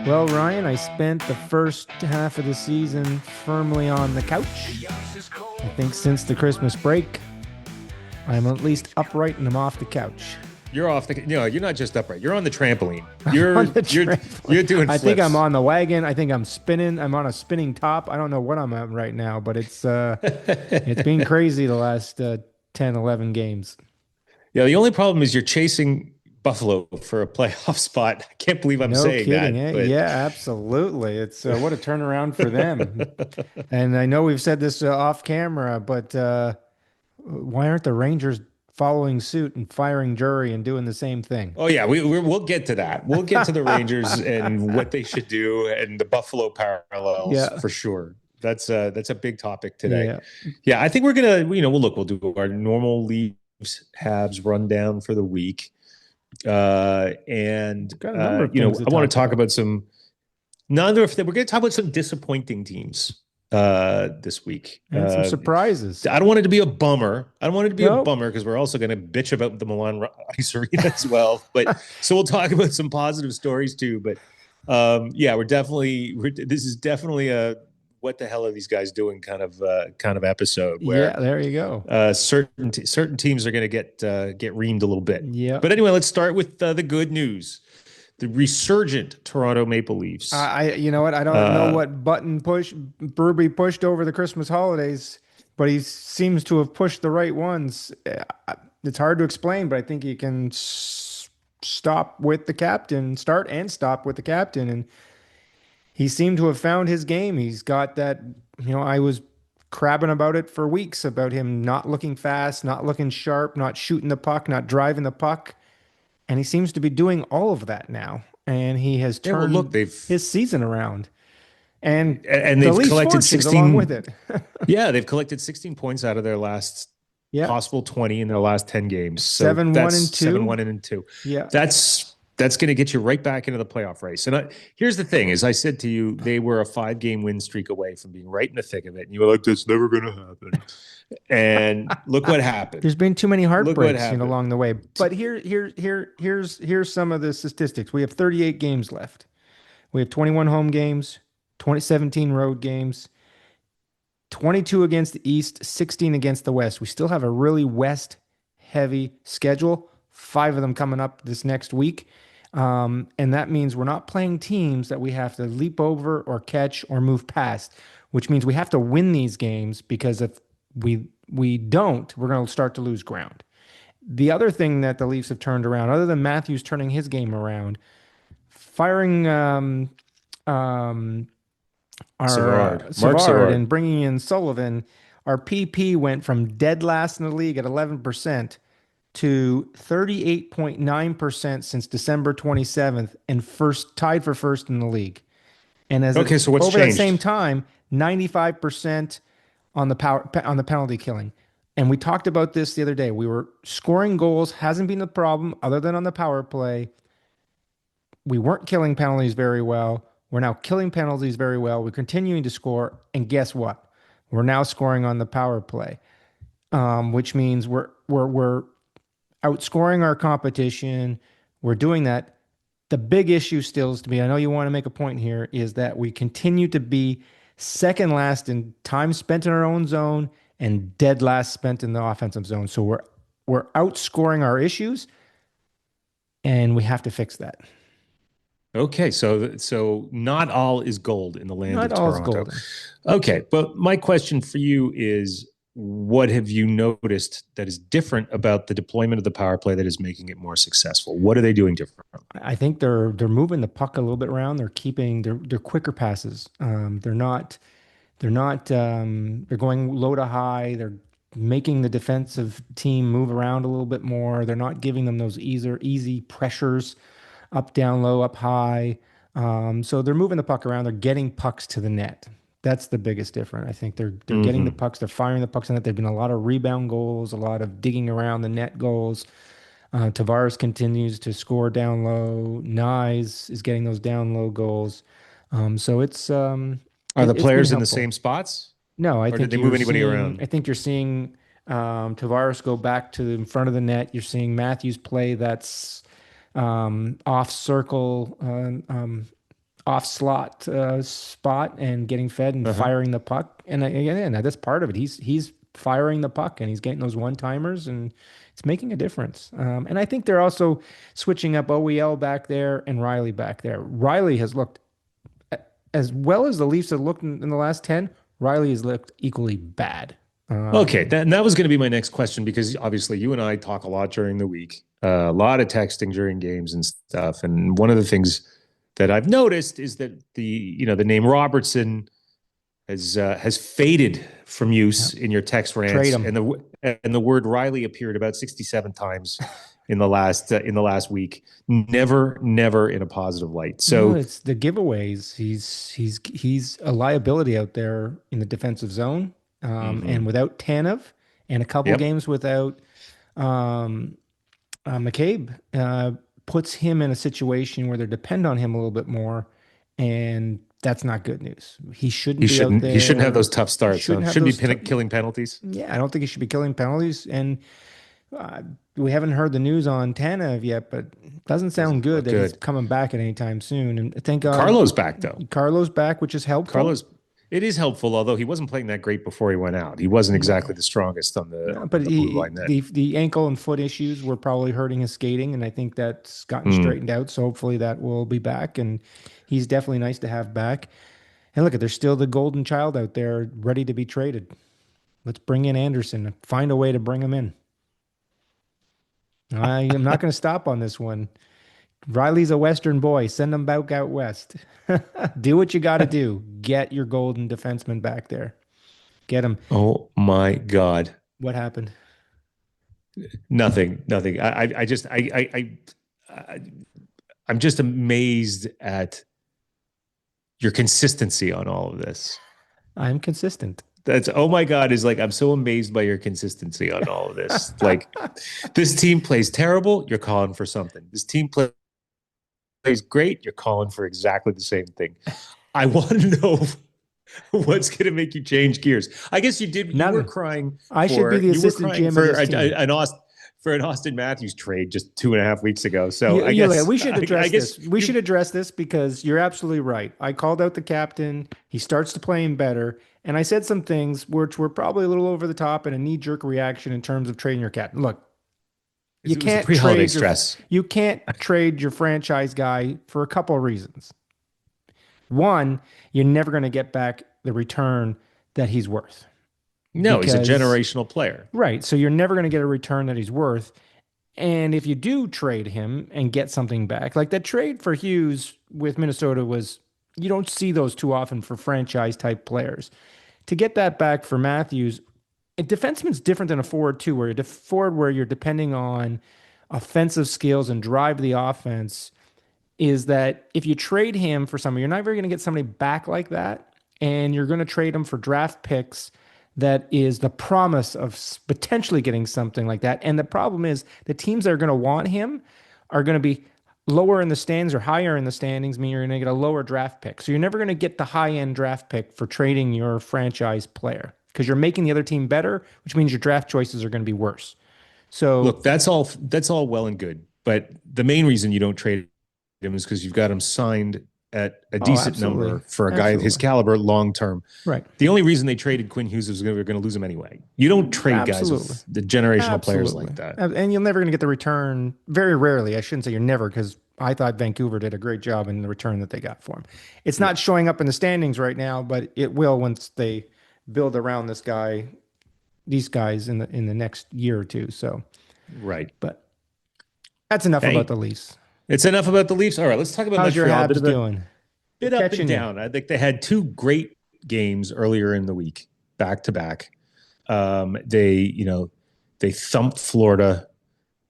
Well, Ryan, I spent the first half of the season firmly on the couch. I think since the Christmas break, I'm at least upright and I'm off the couch. You're off the, you're not just upright. You're on the trampoline. I'm on You're the you're trampoline. you're doing I think I'm flips. on the wagon. I think I'm spinning. I'm on a spinning top. I don't know what I'm at right now, but it's been crazy the last 10, 11 games. Yeah, the only problem is you're chasing Buffalo for a playoff spot. I can't believe I'm No saying kidding, that, eh? but Yeah, absolutely. It's what a turnaround for them. And I know we've said this off camera, but why aren't the Rangers following suit and firing Jury and doing the same thing? oh yeah, we'll get to that. We'll get to the Rangers and what they should do and the Buffalo parallels Yeah, for sure. That's a big topic today. yeah. Yeah, I think we're gonna, we'll do our normal Leafs Habs rundown for the week. Got a number of things to I want talk to talk about about some none of them. We're going to talk about some disappointing teams this week. and some surprises. I don't want it to be a bummer. I don't want it to be a Nope. bummer because we're also going to bitch about the Milan Ice Arena as well. But so we'll talk about some positive stories too. But yeah, this is definitely a what the hell are these guys doing kind of episode where Yeah, there you go. certain teams are going to get reamed a little bit. Yeah. But anyway, let's start with the good news. The resurgent Toronto Maple Leafs. You know what? I don't know Uh, what button push Burby pushed over the Christmas holidays, but he seems to have pushed the right ones. It's hard to explain, but I think he can stop with the captain, start and stop with the captain, and he seemed to have found his game. He's got that, I was crabbing about it for weeks about him not looking fast, not looking sharp, not shooting the puck, not driving the puck. And he seems to be doing all of that now. And he has yeah, well, look, turned his season around. And the they've Leafs collected fortunes along with 16. it. Yeah, they've collected 16 points out of their last Yeah. possible 20 in their last 10 games. So 7-1 that's and 7 2. 1 and 2. Yeah. That's going to get you right back into the playoff race. And here's the thing: as I said to you, they were a 5-game win streak away from being right in the thick of it. And you were like, "That's never going to happen." And look what happened. There's been too many Look what heartbreaks, happened. along the way. But here's some of the statistics. We have 38 games left. We have 21 home games, 2017 road games, 22 against the East, 16 against the West. We still have a really West heavy schedule, 5 of them coming up this next week. And that means we're not playing teams that we have to leap over or catch or move past, which means we have to win these games because if we don't, we're going to start to lose ground. The other thing that the Leafs have turned around, other than Matthews turning his game around, firing um, our Mark Savard Savard. and bringing in Sullivan, our PP went from dead last in the league at 11% to 38.9% since December 27th and first tied for first in the league. And Okay, so what's over that same changed? time, 95% on the penalty killing. And we talked about this the other day. We were scoring goals, hasn't been the problem other than on the power play. We weren't killing penalties very well. We're now killing penalties very well. We're continuing to score, and guess what? We're now scoring on the power play, which means we're outscoring our competition. We're doing that. The big issue still is to me, I know you want to make a point here, is that we continue to be second last in time spent in our own zone and dead last spent in the offensive zone. So we're outscoring our issues, and we have to fix that. Okay, so not all is gold in the land Not of all is Toronto. golden. Okay, but my question for you is what have you noticed that is different about the deployment of the power play that is making it more successful? What are they doing differently? I think they're moving the puck a little bit around. They're keeping they're quicker passes. They're going low to high. They're making the defensive team move around a little bit more. They're not giving them those easy pressures up, down, low, up, high. So they're moving the puck around. They're getting pucks to the net. That's the biggest difference. I think they're getting the Mm-hmm. pucks. They're firing the pucks in net. There've been a lot of rebound goals, a lot of digging around the net goals. Tavares continues to score down low. Nyes is getting those down low goals. So Are the it's been players in the helpful. same spots, No, or did they move anybody I around? think you're seeing Tavares go back to in front of the net. You're seeing Matthews play that's off circle off slot spot and getting fed and Uh-huh. firing the puck. And again, that's part of it. He's firing the puck and he's getting those one timers and it's making a difference. And I think they're also switching up OEL back there and Riley back there. Riley has looked as well as the Leafs have looked in the last 10. Riley has looked equally bad. Okay, Um, that was going to be my next question because obviously you and I talk a lot during the week, a lot of texting during games and stuff. And one of the things that I've noticed is that the name Robertson has faded from yeah, use in your text trade rants, him. and the word Riley appeared about 67 times in the last week. Never in a positive light. Well, So, it's the giveaways. He's a liability out there in the defensive zone. And mhm. without Tanev and a couple Yep, games without um, McCabe, puts him in a situation where they depend on him a little bit more, and that's not good news. He shouldn't be out he shouldn't have there. those tough He starts. Huh? shouldn't have Shouldn't be those. killing penalties. Yeah, I don't think he should be killing penalties. And uh, we haven't heard the news on Tanev yet, but it doesn't sound Doesn't good look that he's good. coming back at any time soon. And thank God Carlo's back though. Carlos back, which is helpful. Carlos, it is helpful, although he wasn't playing that great before he went out. He wasn't exactly No, the strongest on the no, on but the blue line then. the ankle and foot issues were probably hurting his skating, and I think that's gotten Mm. straightened out. So hopefully that will be back, and he's definitely nice to have back. And look, there's still the golden child out there ready to be traded. Let's bring in Anderson and find a way to bring him in. I am not going to stop on this one. Riley's a Western boy. Send him back out west. Do what you got to do. Get your golden defenseman back there. Get him. Oh my God. What happened? Nothing. I I'm just amazed at your consistency on all of this. I'm consistent. That's oh my God is like I'm so amazed by your consistency on all of this. Like this team plays terrible, you're calling for something. This team plays great, you're calling for exactly the same thing. I want to know what's going to make you change gears. I guess you did. Nothing. I should be the You were assistant crying GM of for this team. an Austin Matthews trade just 2.5 weeks ago. So We should I address guess this. We you should address this because you're absolutely right. I called out the captain. He starts to playing better. And I said some things which were probably a little over the top and a knee-jerk reaction in terms of trading your captain. Look, you it was the can't pre-holiday trade your stress. you can't trade your franchise guy for a couple of reasons. One, you're never going to get back the return that he's worth No, he's a because generational player. right, so you're never going to get a return that he's worth. And if you do trade him and get something back, like that trade for Hughes with Minnesota was, you don't see those too often for franchise type players. To get that back for Matthews, a defenseman's different than a forward too, where you're forward where you're depending on offensive skills and drive the offense. Is that if you trade him for somebody, you're not very going to get somebody back like that, and you're going to trade him for draft picks that is the promise of potentially getting something like that. And the problem is the teams that are going to want him are going to be lower in the standings or higher in the standings, meaning you're going to get a lower draft pick. So you're never going to get the high end draft pick for trading your franchise player because you're making the other team better, which means your draft choices are going to be worse. So Look, that's all well and good, but the main reason you don't trade him is because you've got him signed at a oh, decent absolutely, number for a guy of his absolutely, caliber long term. right, The only reason they traded Quinn Hughes was they were going to lose him anyway. You don't trade guys absolutely. with the generational players Absolutely. like that. And you're never going to get the return, very rarely. I shouldn't say you're never, because I thought Vancouver did a great job in the return that they got for him. It's Yeah, not showing up in the standings right now, but it will once they build around this guy, these guys in the next year or two. So, right. but that's enough about Hey, the Leafs. it's enough about the Leafs. All right, let's talk about How's your Montreal. A bit Habs of a doing? They're bit up and catching you. down. I think they had two great games earlier in the week, back to back. They thumped Florida,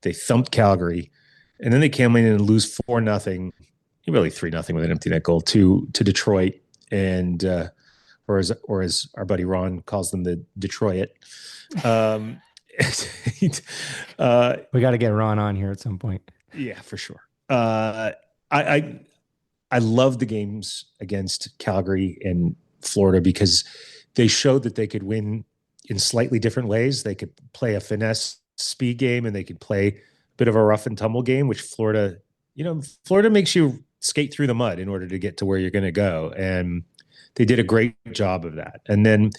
they thumped Calgary, and then they came in and lose 4-0, really 3-0 with an empty net goal to Detroit, and or as our buddy Ron calls them, the Detroit. Um, We got to get Ron on here at some point. yeah, for sure. I I love the games against Calgary and Florida because they showed that they could win in slightly different ways. They could play a finesse speed game and they could play a bit of a rough and tumble game, which Florida makes you skate through the mud in order to get to where you're going to go. And they did a great job of that. And then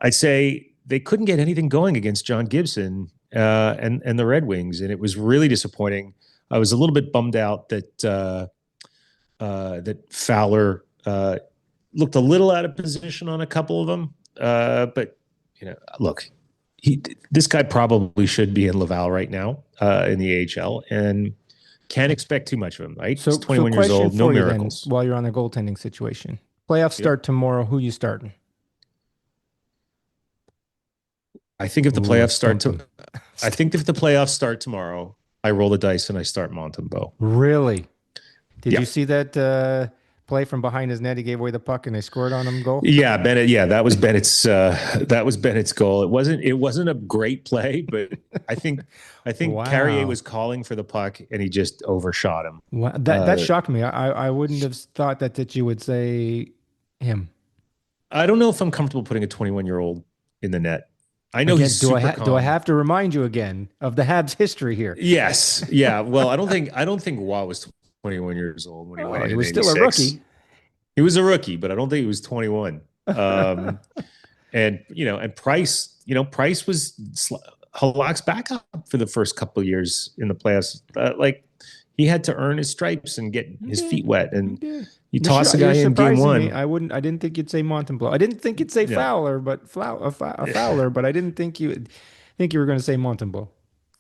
I'd say they couldn't get anything going against John Gibson and the Red Wings. And it was really disappointing. I was a little bit bummed out that Fowler looked a little out of position on a couple of them. But, look, this guy probably should be in Laval right now in the AHL, and can't expect too much of him, right? So, He's 21 years old, no miracles. While you're on the goaltending situation, playoffs start tomorrow. Who you starting? I think if the playoffs start tomorrow, I roll the dice and I start Montembeault. Really? Did you see that play from behind his net? He gave away the puck and they scored on him goal. Yeah, Bennett. Yeah, that was Bennett's goal. It wasn't a great play, but I think Wow. Carrier was calling for the puck and he just overshot him. Wow. That shocked me. I wouldn't have thought that you would say him. I don't know if I'm comfortable putting a 21-year-old in the net. I know he's super calm. Do I have to remind you again of the Habs history here? Yes. Yeah. Well, I don't think Waugh was 21 years old when he went in. He was in still a rookie. He was a rookie, but I don't think he was 21. And Price, Price was Halak's backup for the first couple of years in the playoffs. He had to earn his stripes and get his feet wet. And you toss a guy in game one. I didn't think you'd say Montembeault. I didn't think you'd say Fowler, but Fowler, but I didn't think you were going to say Montembeault.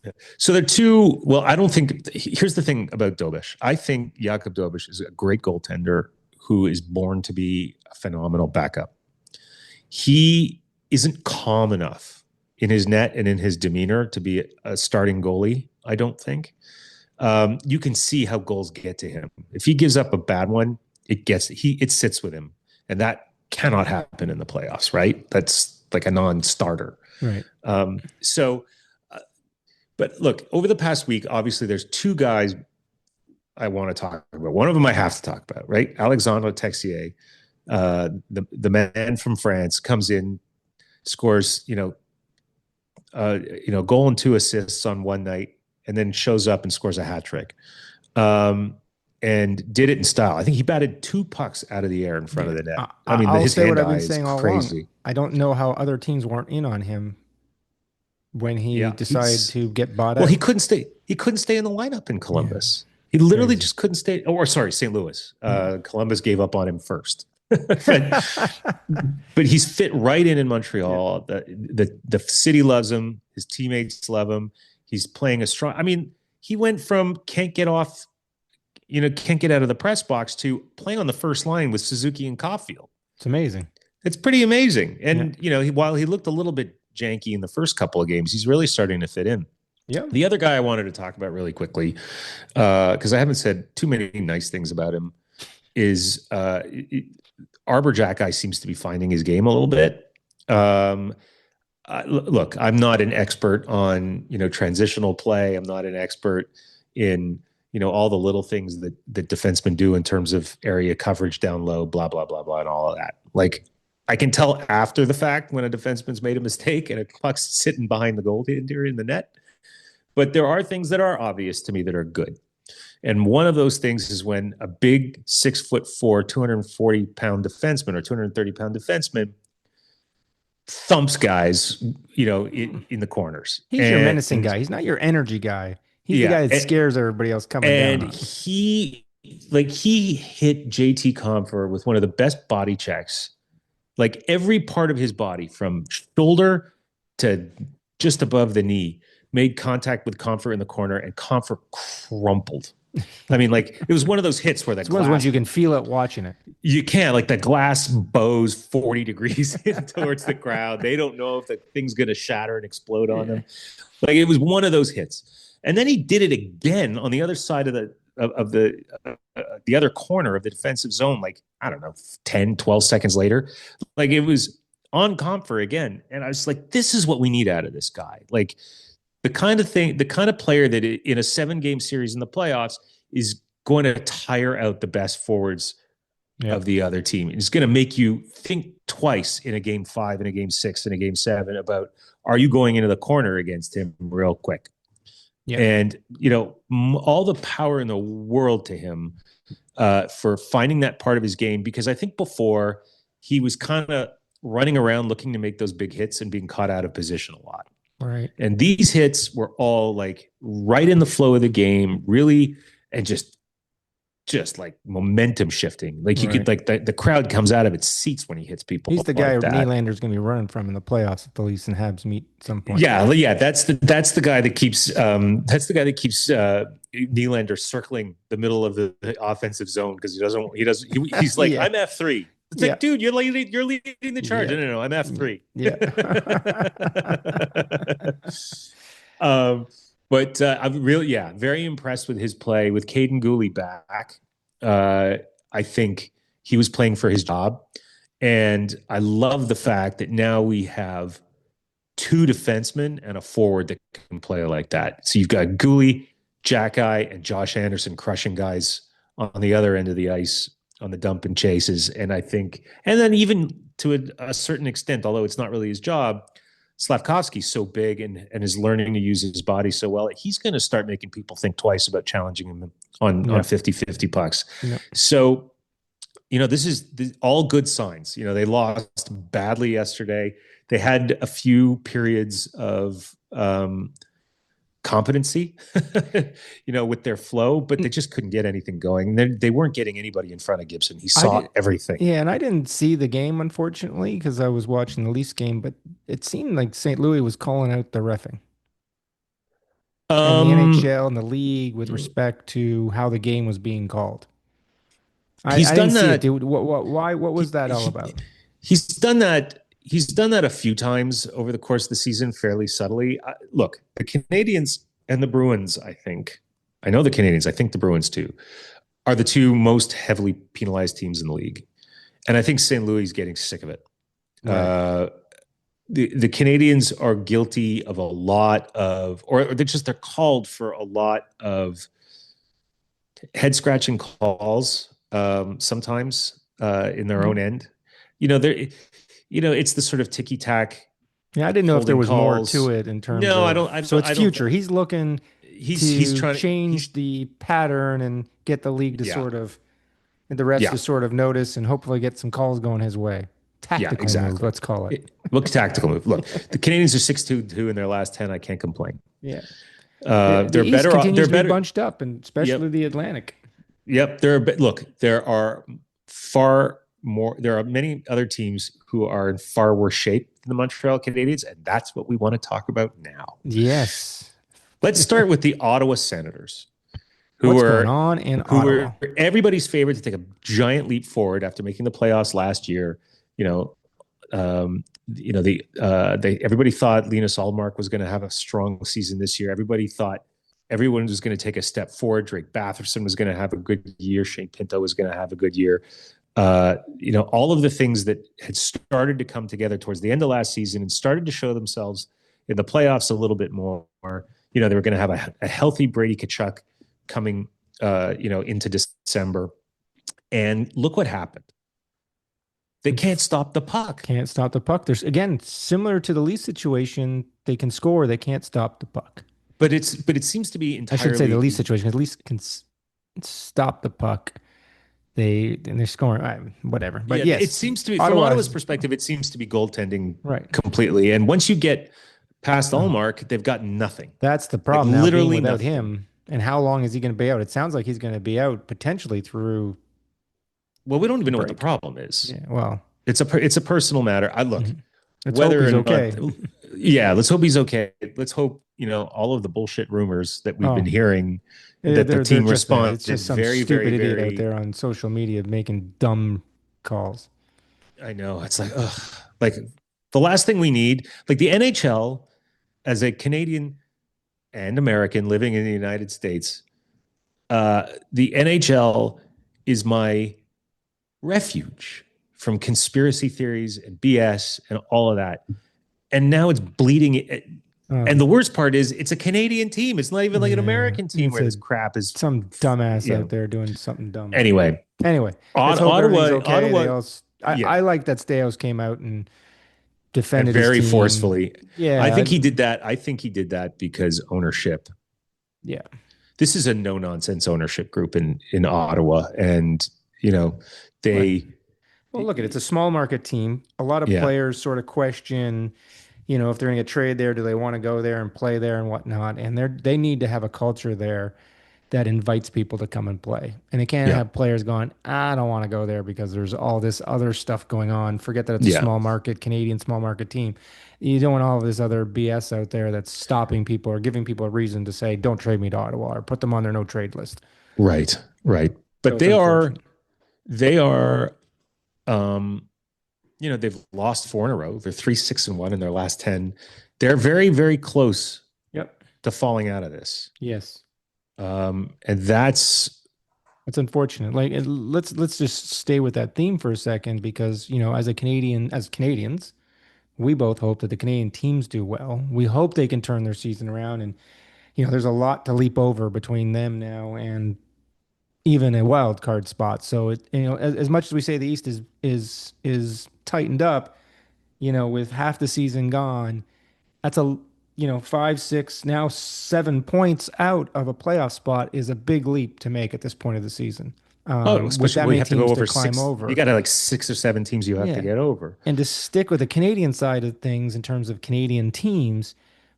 Yeah. So they're two. Well, I don't think. Here's the thing about Dobeš. I think Jakub Dobeš is a great goaltender who is born to be a phenomenal backup. He isn't calm enough in his net and in his demeanor to be a starting goalie, I don't think. You can see how goals get to him. If he gives up a bad one, it sits with him. And that cannot happen in the playoffs, right? That's like a non-starter. Right. But look, over the past week, obviously there's two guys I want to talk about. One of them I have to talk about, right? Alexandre Texier, the man from France, comes in, scores, goal and 2 assists on one night, and then shows up and scores a hat trick. And did it in style. I think he batted 2 pucks out of the air in front of the net. His hand eye is crazy. I don't know how other teams weren't in on him when he decided to get bought out. Well, he couldn't stay in the lineup in Columbus. Yeah. He literally just couldn't stay. St. Louis. Columbus gave up on him first. but he's fit right in Montreal. The city loves him. His teammates love him. He's playing a strong. He went from can't get out of the press box to playing on the first line with Suzuki and Caulfield. It's amazing. It's pretty amazing. And while he looked a little bit janky in the first couple of games, he's really starting to fit in. Yeah. The other guy I wanted to talk about really quickly, because I haven't said too many nice things about him, is Arbor Jack guy seems to be finding his game a little bit. Look, I'm not an expert on transitional play. I'm not an expert in all the little things that defensemen do in terms of area coverage down low, blah blah blah blah, and all of that. Like, I can tell after the fact when a defenseman's made a mistake and a puck's sitting behind the goaltender in the net. But there are things that are obvious to me that are good. And one of those things is when a big 6'4", 240-pound defenseman or 230-pound defenseman thumps guys, in the corners. He's your menacing guy. He's not your energy guy. He's the guy that scares everybody else coming down. And he hit JT Compher with one of the best body checks. Like, every part of his body from shoulder to just above the knee made contact with Compher in the corner, and Compher crumpled. It was one of those hits where one of those ones you can feel it watching it. You can't, the glass bows 40 degrees towards the crowd. They don't know if the thing's going to shatter and explode on them. It was one of those hits. And then he did it again on the other side of the other corner of the defensive zone, 10, 12 seconds later. It was on Compher again. And I was like, this is what we need out of this guy. The kind of player that in a 7-game series in the playoffs is going to tire out the best forwards of the other team. It's going to make you think twice in a game 5, in a game 6, in a game 7 about, are you going into the corner against him real quick? Yeah. And, all the power in the world to him for finding that part of his game, because I think before he was kind of running around looking to make those big hits and being caught out of position a lot. Right. And these hits were all like right in the flow of the game, really, and just like momentum shifting. Like you could Right. like the crowd comes out of its seats when he hits people He's the guy like that. Nylander's going to be running from in the playoffs if the Leafs and Habs meet at some point. Yeah, that's the guy that keeps Nylander circling the middle of the offensive zone because he's like, Yeah. I'm F3. It's Yeah. like, dude, you're leading the charge. Yeah. No, I'm F3. Yeah. um, but I'm really, very impressed with his play with Caden Gooley back. I think he was playing for his job, and I love the fact that now we have two defensemen and a forward that can play like that. So you've got Gooley, Jack-Eye, and Josh Anderson crushing guys on the other end of the ice on the dump and chases. And I think, and then even to a certain extent, although it's not really his job, Slavkovsky's so big and is learning to use his body so well, he's going to start making people think twice about challenging him on 50-50 pucks. Yeah. So, this is all good signs. They lost badly yesterday. They had a few periods of competency, with their flow, but they just couldn't get anything going. They weren't getting anybody in front of Gibson. He saw everything. Yeah, and I didn't see the game, unfortunately, because I was watching the Leafs game, but it seemed like St. Louis was calling out the reffing. And the NHL and the league with respect to how the game was being called. I didn't see it, dude. What was that all about? He's done that. He's done that a few times over the course of the season, fairly subtly. Look, the Canadians and the Bruins, I know the Canadians, I think the Bruins too, are the two most heavily penalized teams in the league. And I think St. Louis is getting sick of it. Right. The Canadians are guilty of a lot of, or they're called for a lot of head scratching calls sometimes in their own end. It's the sort of ticky tack. Yeah, I didn't know if there was more to it in terms of. I don't. So it's future. He's looking. He's trying to change the pattern and get the league to sort of, and the rest to sort of notice and hopefully get some calls going his way. Tactical move, let's call it. Look, tactical move. Look, the Canadians are 6-2 in their last 10. I can't complain. Yeah, they're East better. Continues They're better, bunched up, and especially the Atlantic. Yep, there are far more. There are many other teams who are in far worse shape than the Montreal Canadiens, and that's what we want to talk about now. Yes. Let's start with the Ottawa Senators, what's going on in Ottawa? Were everybody's favorite to take a giant leap forward after making the playoffs last year. Everybody thought Linus Ullmark was going to have a strong season this year. Everybody thought everyone was going to take a step forward. Drake Batherson was going to have a good year. Shane Pinto was going to have a good year. All of the things that had started to come together towards the end of last season and started to show themselves in the playoffs a little bit more. They were going to have a healthy Brady Tkachuk coming, into December. And look what happened. They can't stop the puck. Can't stop the puck. There's, again, similar to the Leafs situation, they can score, they can't stop the puck. But it seems to be entirely. I should say the Leafs situation, because Leafs can stop the puck. They're scoring, whatever. But yes, it seems to be from Ottawa's perspective, it seems to be goaltending completely. And once you get past Ullmark, they've got nothing. That's the problem. Like, literally now, without him. And how long is he going to be out? It sounds like he's going to be out potentially through. Well, we don't even know what the problem is. Yeah, well, it's a personal matter. Let's hope he's okay. Let's hope he's okay. Let's hope all of the bullshit rumors that we've been hearing that the team responds. It's just some stupid idiot out there on social media making dumb calls. I know. It's like, like the last thing we need, like the NHL, as a Canadian and American living in the United States, the NHL is my refuge from conspiracy theories and BS and all of that. And now it's bleeding. And the worst part is it's a Canadian team. It's not even like an American team where this crap is some dumbass out there doing something dumb. Anyway, Ottawa. I like that Staios came out and defended very his team forcefully. Yeah, I think he did that. I think he did that because ownership Yeah. This is a no nonsense ownership group in Ottawa, and you know Right. they, Well, look, it's a small market team. A lot of yeah, players sort of question, if they're going to get traded there, do they want to go there and play there and whatnot? And they need to have a culture there that invites people to come and play. And they can't yeah, have players going, I don't want to go there because there's all this other stuff going on. Forget that it's a yeah, small market, Canadian small market team. You don't want all of this other BS out there that's stopping people or giving people a reason to say, don't trade me to Ottawa or put them on their no trade list. right, right. So But it's unfortunate. they are, um, they've lost four in a row. They're 3-6-1 in their last 10. They're very, very close Yep. to falling out of this. Yes. And that's, It's unfortunate. Like let's just stay with that theme for a second because, as Canadians, we both hope that the Canadian teams do well. We hope they can turn their season around and there's a lot to leap over between them now and even a wild card spot. So as much as we say the East is tightened up, with half the season gone, that's 5, 6, now 7 points out of a playoff spot is a big leap to make at this point of the season. With especially that when you many have to go teams to over climb six. You over. got like 6 or 7 teams you have to Yeah. get over. And to stick with the Canadian side of things in terms of Canadian teams,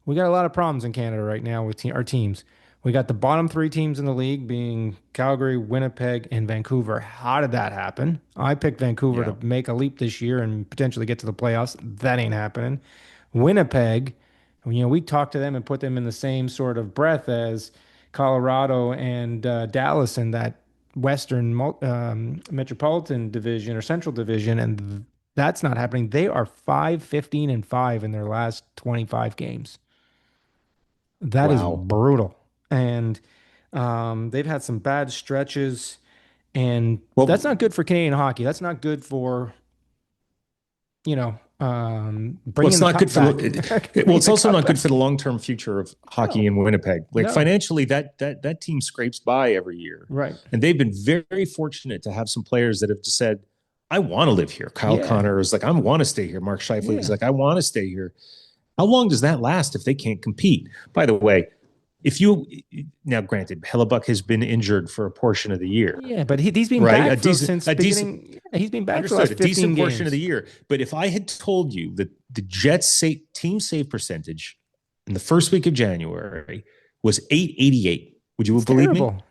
we got a lot of problems in Canada right now with our teams. We got the bottom three teams in the league being Calgary, Winnipeg, and Vancouver. How did that happen? I picked Vancouver Yeah. to make a leap this year and potentially get to the playoffs. That ain't happening. Winnipeg, we talked to them and put them in the same sort of breath as Colorado and Dallas in that Western Metropolitan Division or Central Division, and that's not happening. They are 5-15-5 in their last 25 games. That is Wow. brutal. And they've had some bad stretches, and that's Well, not good for Canadian hockey. That's not good for, well, bringing it's the not good cup for back. well, Bringing it's the also cup not good for back. the long-term future of hockey No, in Winnipeg. Like no. financially, that team scrapes by every year, Right. and they've been very fortunate to have some players that have just said, "I want to live here." Kyle Yeah. Connor is like, "I want to stay here." Mark Scheifele is Yeah. like, "I want to stay here." How long does that last if they can't compete? By the way, if you now, granted, Hellebuck has been injured for a portion of the year, Yeah, but he's been right? back for since A decent, beginning. Yeah, he's been back for the understood, last a 15 decent portion of the games. year. But if I had told you that the Jets' team save percentage in the first week of January was 888, would you It's have believed me? terrible.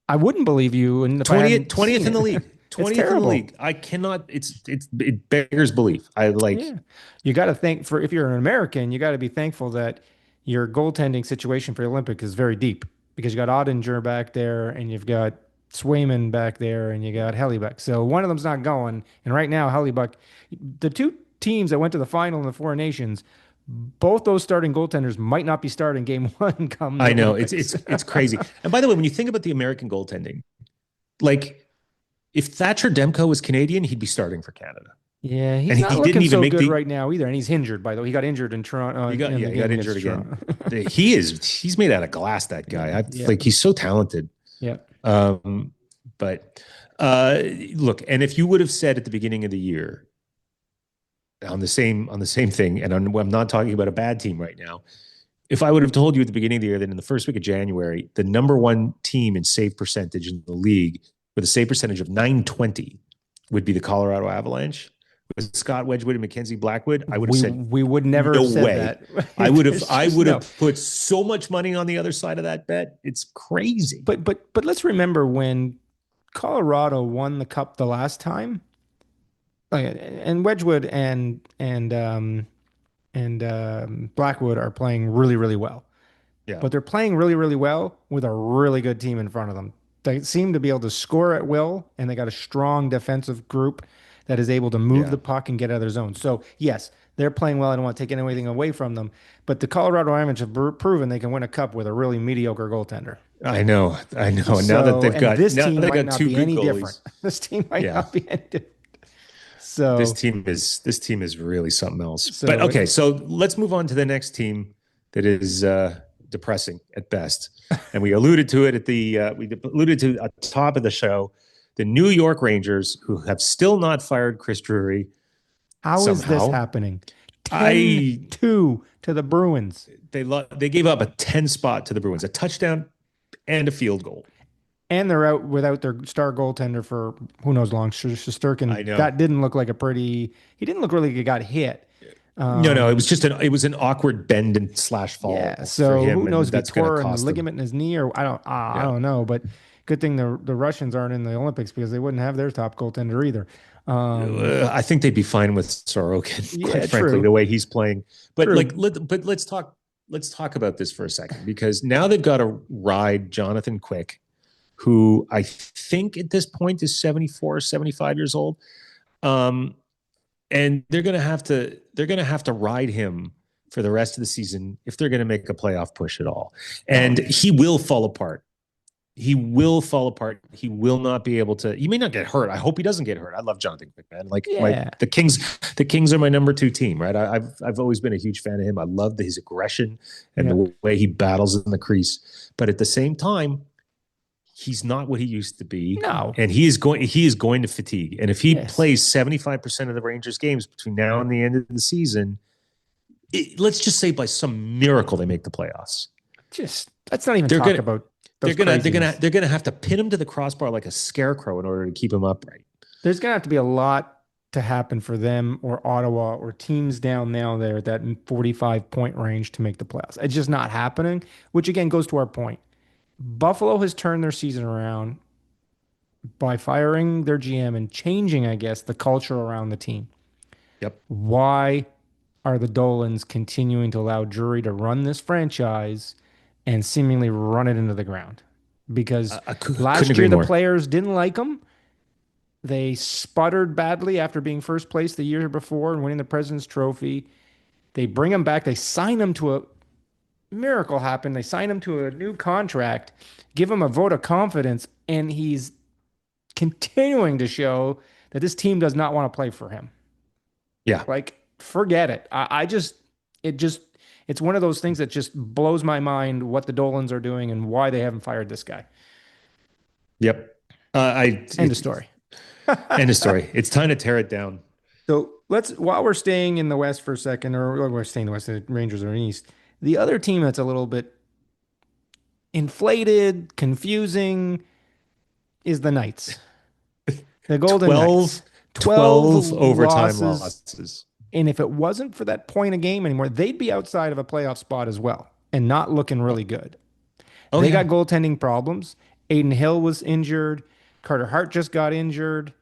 I wouldn't believe you, and if I 20th, hadn't seen 20th in the it, league. it's 20th in the terrible. league. I cannot, it bears belief. I like, Yeah, you got to think for if you're an American, you got to be thankful that your goaltending situation for the Olympic is very deep because you got Ottinger back there, and you've got Swayman back there, and you got Hellebuck. So one of them's not going, and right now Hellebuck, the two teams that went to the final in the Four Nations, both those starting goaltenders might not be starting game one come the I know Olympics. it's crazy. And by the way, when you think about the American goaltending, like if Thatcher Demko was Canadian, he'd be starting for Canada. Yeah, he's And not he didn't looking even so make good the right now either, and he's injured by the way. He got injured in Toronto in the he game got injured against again. Toronto. He's made out of glass, that guy. Yeah, I yeah, like he's so talented. yeah. Um, but look, and if you would have said at the beginning of the year on the same thing, and I'm not talking about a bad team right now. If I would have told you at the beginning of the year that in the first week of January, the number one team in save percentage in the league with a save percentage of 920 would be the Colorado Avalanche with Scott Wedgwood and Mackenzie Blackwood, I would have said, We would never have no said way. that. There's I just would no. have put so much money on the other side of that bet. It's crazy. But let's remember when Colorado won the cup the last time, and Wedgwood and Blackwood are playing really really well. Yeah. But they're playing really, really well with a really good team in front of them. They seem to be able to score at will, and they got a strong defensive group that is able to move Yeah. the puck and get out of their zone. So, yes, they're playing well. I don't want to take anything away from them. But the Colorado Avalanche have proven they can win a cup with a really mediocre goaltender. I know. I know. So, and this Now team they might got not two be good any different. goalies. This team might Yeah. not be any different. So, This team is really something else. But so okay, so let's move on to the next team that is depressing at best. And we alluded to it at the top of the show, the New York Rangers, who have still not fired Chris Drury how is this somehow. happening? I 10-2 to the Bruins. they gave up a 10 spot to the Bruins, a touchdown and a field goal. And they're out without their star goaltender for who knows long. Shesterkin, I know. that didn't look like a pretty, he didn't look really like he got hit. No, it was an awkward bend and slash Yeah. fall for So him, who knows and if he that's going to tore in the cost him. ligament in his knee or I Yeah. don't know. But good thing the Russians aren't in the Olympics because they wouldn't have their top goaltender either. I think they'd be fine with Sorokin, Yeah, quite frankly, the true. way he's playing. But True. but let's talk about this for a second, because now they've got to ride Jonathan Quick, who I think at this point is 74, 75 years old. And they're gonna have to ride him for the rest of the season if they're gonna make a playoff push at all. And he will fall apart. He will fall apart. He will not be able to. He may not get hurt. I hope he doesn't get hurt. I love Jonathan Quick, man. Like Yeah. the Kings are my number 2 team, right? I've always been a huge fan of him. I love his aggression and the way he battles in the crease. But at the same time, he's not what he used to be. No. And he is going to fatigue. And if he plays 75% of the Rangers games between now and the end of the season, let's just say by some miracle they make the playoffs. Just let's not even talk about. They're gonna have to pin him to the crossbar like a scarecrow in order to keep him upright. There's gonna have to be a lot to happen for them or Ottawa or teams down now there that 45-point range to make the playoffs. It's just not happening, which again goes to our point. Buffalo has turned their season around by firing their GM and changing, I guess, the culture around the team. Yep. Why are the Dolans continuing to allow Drury to run this franchise and seemingly run it into the ground? Because last year the players didn't like him. They sputtered badly after being first place the year before and winning the President's Trophy. They bring him back. They sign him to a miracle happen. They sign him to a new contract, give him a vote of confidence, and he's continuing to show that this team does not want to play for him. Yeah. Like, forget it. It's one of those things that just blows my mind what the Dolans are doing and why they haven't fired this guy. Yep. End of story. End of story. It's time to tear it down. So while we're staying in the West for a second, or we're staying in the West, the Rangers are in the East. The other team that's a little bit inflated, confusing is the Knights. The Golden Knights. 12 overtime losses. And if it wasn't for that point a game anymore, they'd be outside of a playoff spot as well and not looking really good. They got goaltending problems. Aiden Hill was injured. Carter Hart just got injured.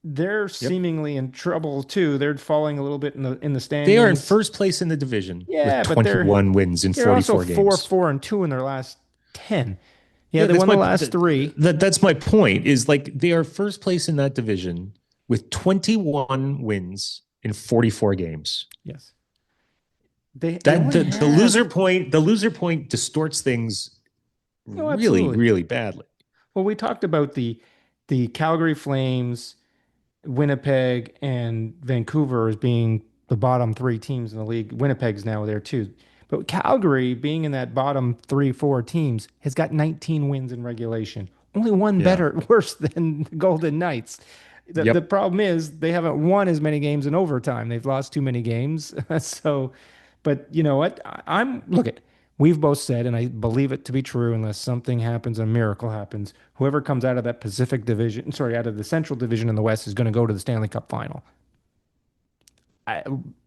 They're seemingly in trouble too. They're falling a little bit in the standings. They are in first place in the division with 21 wins in 44 games. They're also 4-4-2 in their last 10. Yeah, they won the last 3. That's my point, is like they are first place in that division with 21 wins in 44 games. Yes. The loser point distorts things really badly. Well, we talked about the Calgary Flames, Winnipeg, and Vancouver as being the bottom 3 teams in the league. Winnipeg's now there too. But Calgary, being in that bottom 3-4 teams, has got 19 wins in regulation. Only one worse than the Golden Knights. The problem is they haven't won as many games in overtime. They've lost too many games. But you know what? We've both said, and I believe it to be true, unless something happens, a miracle happens, whoever comes out of that out of the Central Division in the West is going to go to the Stanley Cup final.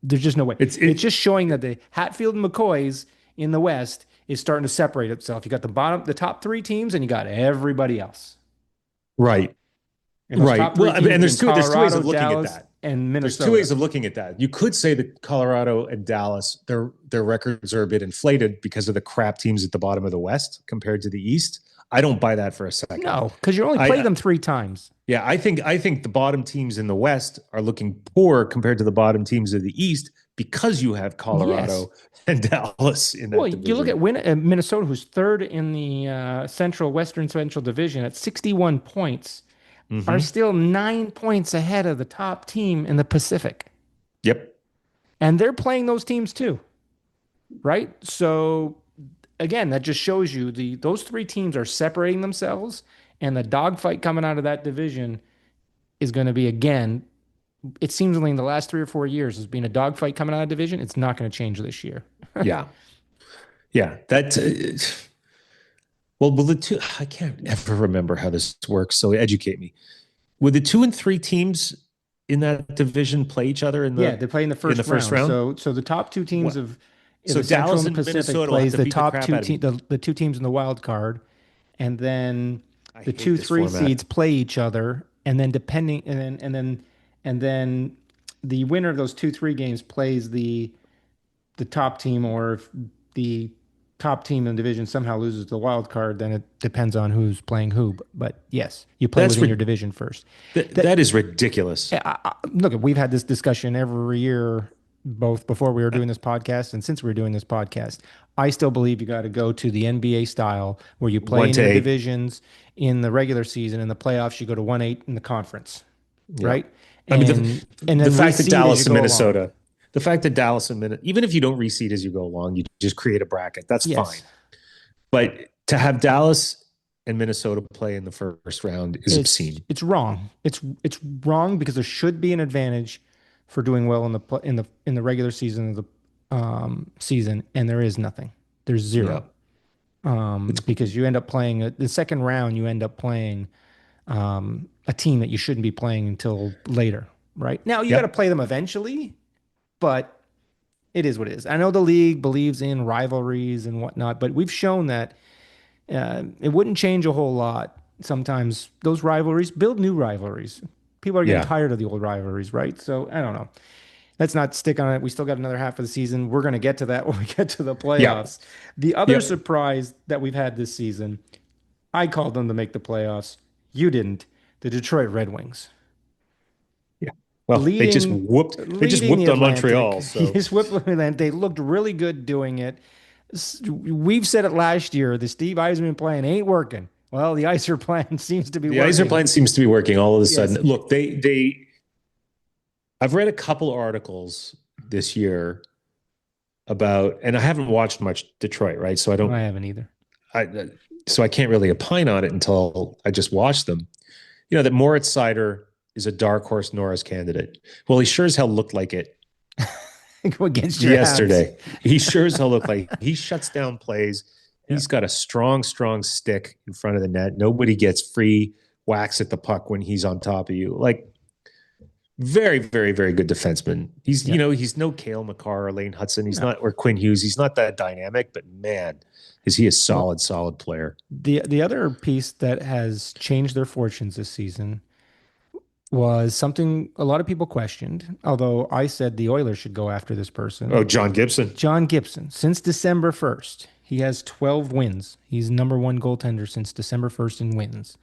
There's just no way. It's just showing that the Hatfield and McCoys in the West is starting to separate itself. You got the top 3 teams, and you got everybody else. Right. Right. Well, and there's two ways of looking at that. And Minnesota. There's 2 ways of looking at that. You could say that Colorado and Dallas, their records are a bit inflated because of the crap teams at the bottom of the West compared to the East. I don't buy that for a second. No, because you only played them 3 times. Yeah, I think the bottom teams in the West are looking poor compared to the bottom teams of the East because you have Colorado and Dallas in that division. You look at Minnesota, who's 3rd in the Western Central Division at 61 points. Are still 9 points ahead of the top team in the Pacific. Yep. And they're playing those teams too. Right? So again, that just shows you those 3 teams are separating themselves, and the dogfight coming out of that division is going to be, again, it seems like in the last 3 or 4 years has been a dogfight coming out of division. It's not going to change this year. Yeah. Yeah. Well, will the two, I can't ever remember how this works. So educate me. Would the 2 and 3 teams in that division play each other Yeah, they play in the in the first first round. round? So the top two teams What? of So the Central Dallas and the and Pacific Minnesota will have plays to the beat the top crap two out of each. the two teams in the wild card, and then I the hate two this three format. seeds play each other, and then depending and then the winner of those 2-3 games plays the top team, or if the top team in the division somehow loses the wild card, then it depends on who's playing who. But yes, you play That's within your division first. That that is ridiculous. look, we've had this discussion every year, both before we were doing this podcast and since we were doing this podcast. I still believe you got to go to the NBA style where you play One in to your eight. divisions in the regular season. In the playoffs, you go to 1-8 in the conference, Yeah. right? I mean, And the then fact that reseed as you Dallas and go along. Minnesota, the fact that Dallas and Minnesota, even if you don't reseed as you go along, you just create a bracket. That's fine. Yes, But to have Dallas and Minnesota play in the first round is obscene. it's wrong. It's wrong because there should be an advantage for doing well in the regular season of the season, and there is nothing. There's Yeah. zero. Because you end up playing the second round, you end up playing a team that you shouldn't be playing until later, right? Now you got to Yep. play them eventually, but it is what it is. I know the league believes in rivalries and whatnot, but we've shown that it wouldn't change a whole lot. Sometimes those rivalries build new rivalries. People are getting Yeah. tired of the old rivalries, right? So I don't know. Let's not stick on it. We still got another half of the season. We're going to get to that when we get to the Yeah. playoffs. The other Yep. surprise that we've had this season, I called them to make the playoffs. You didn't. The Detroit Red Wings Yeah. Well, leading they just leading the whooped on Atlantic. Montreal. He So just whipped the Atlantic. They looked really good doing it. We've said it last year. The Steve Eisman plan ain't working. Well, the Icer plan seems to be the Iser working. plan seems to be working all of a sudden. Yes. Look, I've read a couple articles this year about, and I haven't watched much Detroit, right? So I haven't either. so I can't really opine on it until I just watch them. That Moritz Seider is a dark horse Norris candidate. Well, he sure as hell looked like it Go against your yesterday. Habs. He sure as hell looked like he shuts down plays. Yeah. He's got a strong stick in front of the net. Nobody gets free whacks at the puck when he's on top of you. Like, very, very, very good defenseman. He's, he's no Cale Makar or Lane Hudson. He's not, or Quinn Hughes. He's not that dynamic, but man, is he a solid player. The other piece that has changed their fortunes this season was something a lot of people questioned, although I said the Oilers should go after this person. Oh, John Gibson. John Gibson. Since December 1st, he has 12 wins. He's number one goaltender since December 1st in wins.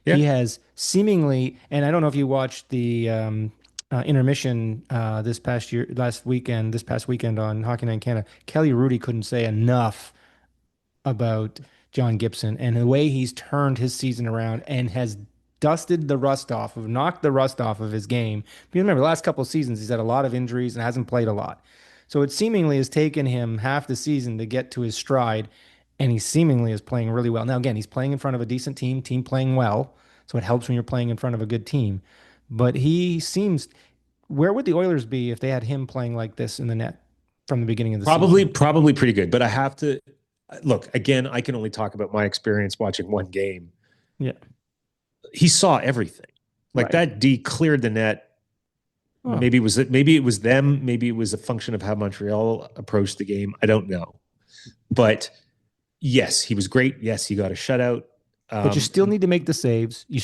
Yeah. He has seemingly, and I don't know if you watched the intermission this past weekend on Hockey Night in Canada. Kelly Rudy couldn't say enough about John Gibson and the way he's turned his season around and has knocked the rust off of his game. Because remember, the last couple of seasons, he's had a lot of injuries and hasn't played a lot. So it seemingly has taken him half the season to get to his stride, and he seemingly is playing really well. Now, again, he's playing in front of a decent team playing well, so it helps when you're playing in front of a good team. But he seems, where would the Oilers be if they had him playing like this in the net from the beginning of the season? Probably pretty good. But I have to look again. I can only talk about my experience watching one game. Yeah, he saw everything. Like, right. That D cleared the net. Oh. Maybe it was them. Maybe it was a function of how Montreal approached the game. I don't know. But yes, he was great. Yes, he got a shutout. But you still need to make the saves. You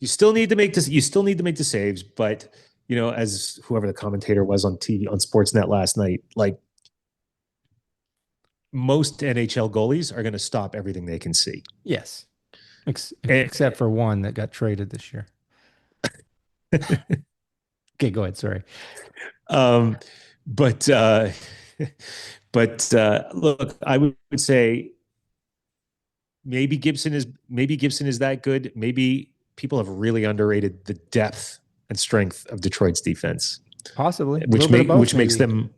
still need to make this. You still need to make the saves. But as whoever the commentator was on TV on Sportsnet last night, like, most NHL goalies are going to stop everything they can see. Yes, except for one that got traded this year. Okay, go ahead. Sorry. But look, I would say maybe Gibson is that good. Maybe people have really underrated the depth and strength of Detroit's defense, possibly, which makes them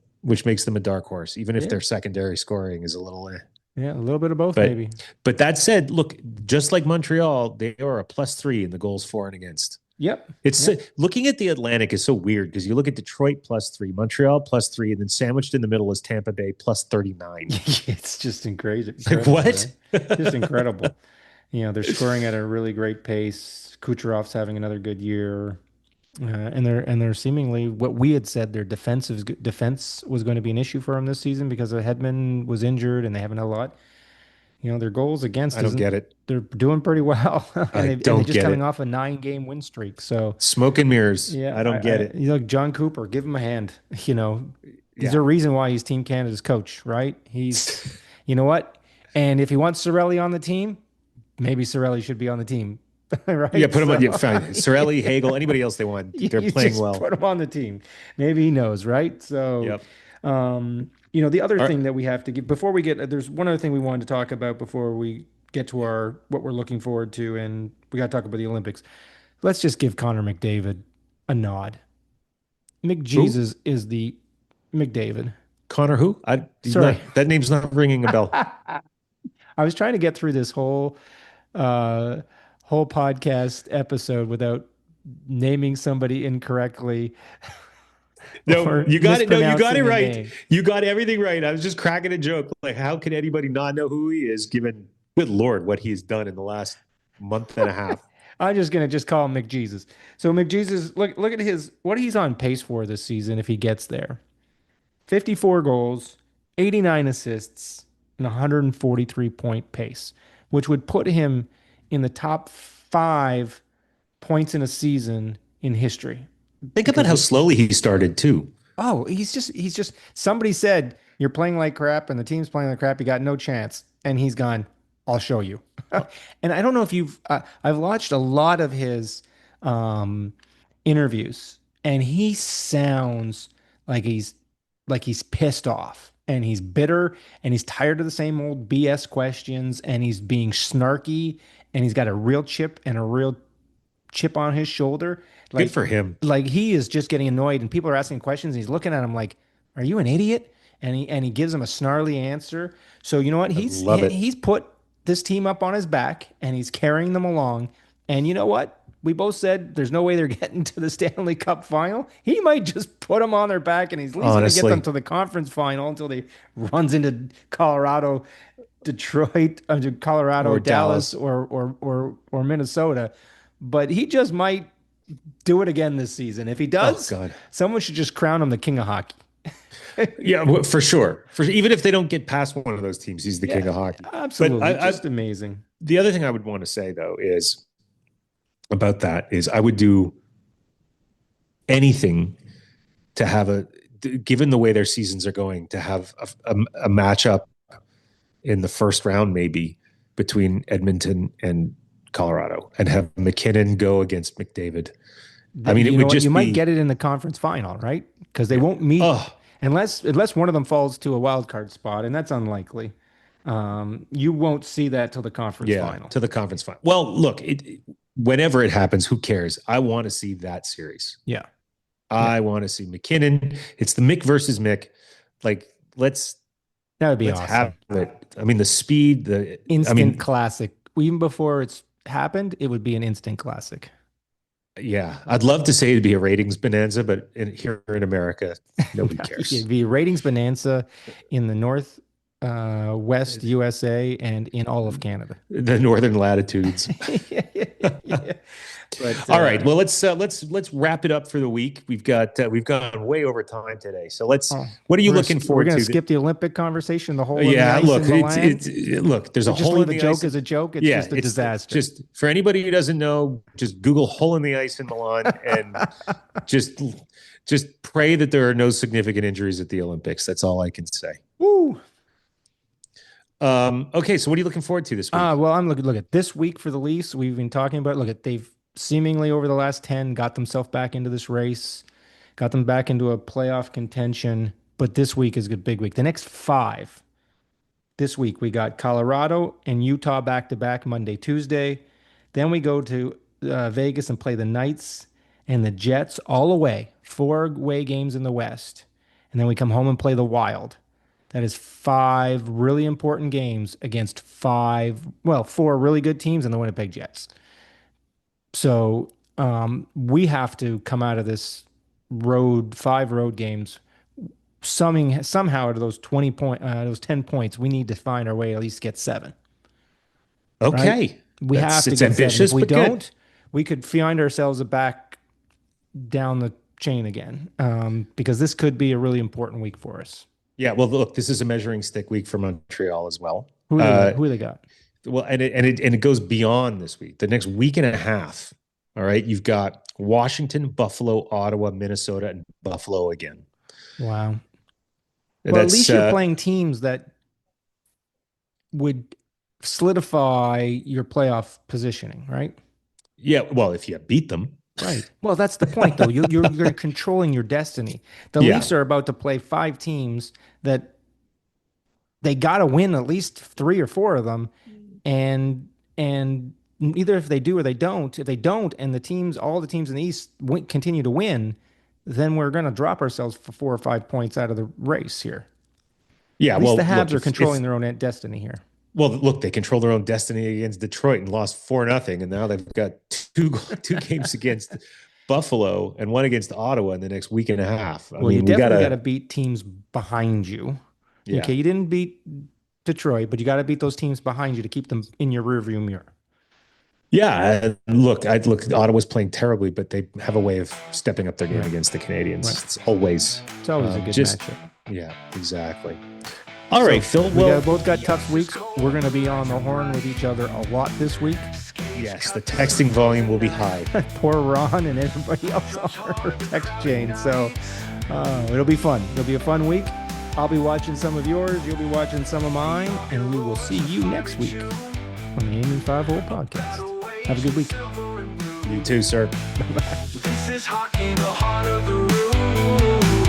a dark horse, even if their secondary scoring is a little. Yeah, a little bit of both, maybe. But that said, look, just like Montreal, they are a +3 in the goals for and against. Yep. It's Yep. looking at the Atlantic is so weird because you look at Detroit +3, Montreal +3, and then sandwiched in the middle is Tampa Bay +39. It's just Like incredible, what? right? Just incredible. They're scoring at a really great pace. Kucherov's having another good year. And they're seemingly what we had said their defense was going to be an issue for them this season because Hedman was injured and they haven't had a lot. Their goals I against don't isn't get it. they're doing pretty well and I they're don't just get coming it. off a 9-game win streak. So Smoke and mirrors. yeah, I don't get it. John Cooper, give him a hand. There's Yeah. a reason why he's Team Canada's coach, right? You know what? And if he wants Cirelli on the team, maybe Cirelli should be on the team, Yeah, right? put them on. So Yeah, fine. Sorelli, Hagel, anybody else they want. They're you playing just well. put him on the team. Maybe he knows, right? So, Yep. the other All right. thing that we have to get before we get there's one other thing we wanted to talk about before we get to our what we're looking forward to, and we got to talk about the Olympics. Let's just give Connor McDavid a nod. Who? McJesus is the McDavid. Connor who? I he's Sorry. not that name's not ringing a bell. I was trying to get through this uh whole podcast episode without naming somebody incorrectly No, or you got it. No, you got it mispronouncing a right. name. You got everything right. I was just cracking a joke. Like, how can anybody not know who he is, given, good Lord, what he's done in the last month and a half? I'm just gonna just call him McJesus. So McJesus, look at his what he's on pace for this season if he gets there. 54 goals, 89 assists, and 143 point pace, which would put him in the top 5 points in a season in history. Think about Because how slowly he started too. he's just somebody said you're playing like crap and the team's playing like crap. You got no chance, and he's gone. I'll show you. And I don't know if I've watched a lot of his um, interviews, and he sounds like he's pissed off and he's bitter and he's tired of the same old BS questions and he's being snarky and he's got a real chip on his shoulder. Good Like, for him. like he is just getting annoyed and people are asking questions. And he's looking at him like, "Are you an idiot?" And he gives him a snarly answer. So you know what? I He's love it. he's put this team up on his back and he's carrying them along. And you know what? We both said there's no way they're getting to the Stanley Cup final. He might just put them on their back and he's at least going to get them Honestly, to the conference final until they runs into Colorado, Detroit, Colorado, or Dallas, Dallas. or Minnesota. But he just might do it again this season. If he Oh does, God. someone should just crown him the king of hockey. Yeah, for sure. Even if they don't get past one of those teams, he's the king Yeah, of hockey. But absolutely. Just amazing. the other thing I would want to say though is about that is I would do anything to have given the way their seasons are going, to have a matchup in the first round, maybe between Edmonton and Colorado, and have McKinnon go against McDavid. I mean, it You know would what? You just might be, get it in the conference final, right? Because they won't meet oh, unless one of them falls to a wild card spot, and that's unlikely. You won't see that till the conference yeah, final. to the conference final. Well, look, whenever it happens, who cares? I want to see that series. Yeah, yeah, I want to see McKinnon. It's the Mick versus Mick. Like, that would be let's have awesome. it. I mean, the speed, I Instant mean, classic. Even before it's happened, it would be an instant classic. yeah, I'd love to say it'd be a ratings bonanza, but here in America, nobody It'd cares. be ratings bonanza in the North West USA and in all of Canada. The northern latitudes. Yeah. But All right, well let's wrap it up for the week. We've gone way over time today, so let's. oh, What are you we're looking we're forward gonna to? skip the Olympic conversation, the hole in the Yeah, ice look, in Milan. look. There's a Just hole in leave a the joke ice. as a joke. It's Yeah, just a it's disaster. just for anybody who doesn't know, just Google hole in the ice in Milan and just just pray that there are no significant injuries at the Olympics. That's all I can say. Woo. Okay, so what are you looking forward to this week? Well, I'm looking. Look at this week for the Leafs. We've been talking about. Look at they've seemingly over the last 10 got themselves back into this race, got them back into a playoff contention. But this week is a big week. The next five. This week we got Colorado and Utah back to back Monday, Tuesday. Then we go to Vegas and play the Knights and the Jets all away. 4 away games in the West. And then we come home and play the Wild. That is 5 really important games against 4 really good teams and the Winnipeg Jets. So We have to come out of this five road games, somehow to those 10 points. We need to find our way, at least get seven, right? Okay. We have to It's get seven. If ambitious, we but good. don't, we could find ourselves back down the chain again, because this could be a really important week for us. Yeah. Well, look, this is a measuring stick week for Montreal as well. Who they got? Who they got? Well, and it goes beyond this week. The next week and a half. All right. You've got Washington, Buffalo, Ottawa, Minnesota, and Buffalo again. Wow. Well, at least you're playing teams that would solidify your playoff positioning, right? Yeah. Well, if you beat them. Right. Well, that's the point, though. You're controlling your destiny. The Leafs are about to play five teams that they got to win at least three or four of them, and either if they do or they don't. If they don't, and all the teams in the East continue to win, then we're going to drop ourselves for 4 or 5 points out of the race here. Yeah. At least the Habs are controlling their own destiny here. Well, look, they control their own destiny against Detroit and lost 4-0, and now they've got two games against Buffalo and one against Ottawa in the next week and a half. Well, you definitely got to beat teams behind you. Yeah. Okay, you didn't beat Detroit, but you got to beat those teams behind you to keep them in your rearview mirror. Yeah, look, Ottawa's playing terribly, but they have a way of stepping up their game against the Canadiens. Right. It's always a good matchup. Yeah, exactly. All right, Phil. We both got tough weeks. We're going to be on the horn with each other a lot this week. Yes, the texting volume will be high. Poor Ron and everybody else on our text chain. So it'll be fun. It'll be a fun week. I'll be watching some of yours. You'll be watching some of mine. And we will see you next week on the Aiming 5-Hole podcast. Have a good week. You too, sir. Bye-bye. This is hot in the heart of the room.